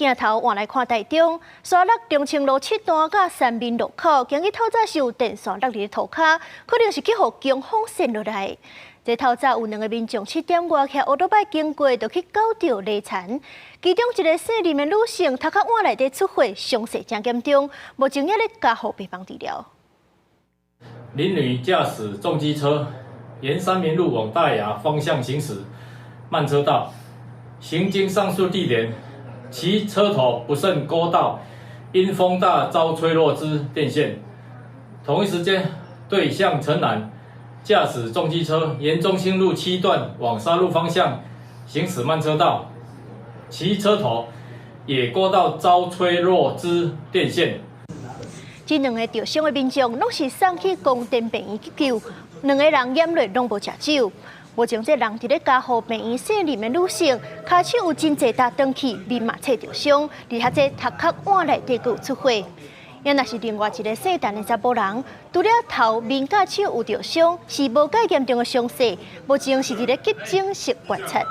镜头换来看台中，沙落中清路7段甲三民路口，今日透早是有电线落入涂骹，可能是去互强风扇落来。这透早有2个民众7点外骑乌托摆经过，就去搞到雷残。其中一个姓林的女性，头壳碗内底出血，伤势真严重，目前也咧加护病房治疗。林女驾驶重机车沿三民路往大雅方向行驶，慢车道。行经上述地点，其车头不慎勾到因风大遭吹落之电线。同一时间，对向陈南驾驶重机车沿中兴路7段往沙鹿方向行驶慢车道，其车头也勾到遭吹落之电线。这2个受伤的民众拢是送去公电病院急救，2个人淹落拢无食酒。目前这人伫咧加护病院姓林的女性，骹手有真侪大断去，面嘛切着伤，而且这头壳碗内底有出血。也若是另外一个姓陈的查甫人，除了头面甲手有着伤，是无介严重的伤势，目前是伫咧急诊室观察。